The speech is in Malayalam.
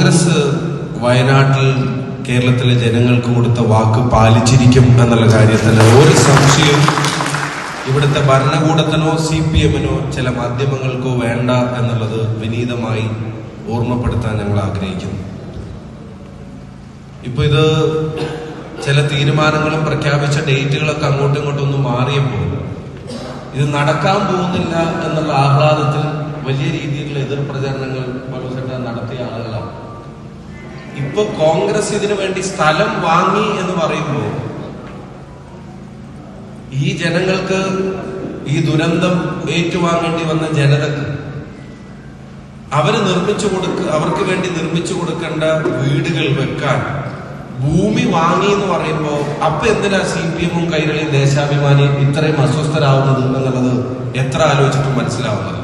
കോൺഗ്രസ് വയനാട്ടിൽ കേരളത്തിലെ ജനങ്ങൾക്ക് കൊടുത്ത വാക്ക് പാലിച്ചിരിക്കും എന്നുള്ള കാര്യത്തിൽ ഒരു സംശയം ഇവിടുത്തെ ഭരണകൂടത്തിനോ CPM-നോ ചില മാധ്യമങ്ങൾക്കോ വേണ്ട എന്നുള്ളത് വിനീതമായി ഓർമ്മപ്പെടുത്താൻ ഞങ്ങൾ ആഗ്രഹിക്കുന്നു. ഇപ്പൊ ഇത് ചില തീരുമാനങ്ങളും പ്രഖ്യാപിച്ച ഡേറ്റുകളൊക്കെ അങ്ങോട്ടും ഇങ്ങോട്ടും ഒന്ന് മാറിയപ്പോൾ ഇത് നടക്കാൻ പോകുന്നില്ല എന്നുള്ള ആഹ്ലാദത്തിൽ വലിയ രീതിയിലുള്ള എതിർ പ്രചരണങ്ങൾ നടത്തിയ ആളുകളാണ്. ഇപ്പൊ കോൺഗ്രസ് ഇതിനു വേണ്ടി സ്ഥലം വാങ്ങി എന്ന് പറയുമ്പോൾ ഈ ജനങ്ങൾക്ക്, ഈ ദുരന്തം ഏറ്റുവാങ്ങേണ്ടി വന്ന ജനതക്ക് അവർക്ക് വേണ്ടി നിർമ്മിച്ചു കൊടുക്കേണ്ട വീടുകൾ വെക്കാൻ ഭൂമി വാങ്ങി എന്ന് പറയുമ്പോ അപ്പൊ എന്തിനാ CPM-ഉം കൈരളിയും ദേശാഭിമാനിയും ഇത്രയും അസ്വസ്ഥരാവുന്നത് എന്നുള്ളത് എത്ര ആലോചിച്ചിട്ടും മനസ്സിലാവുന്നത്.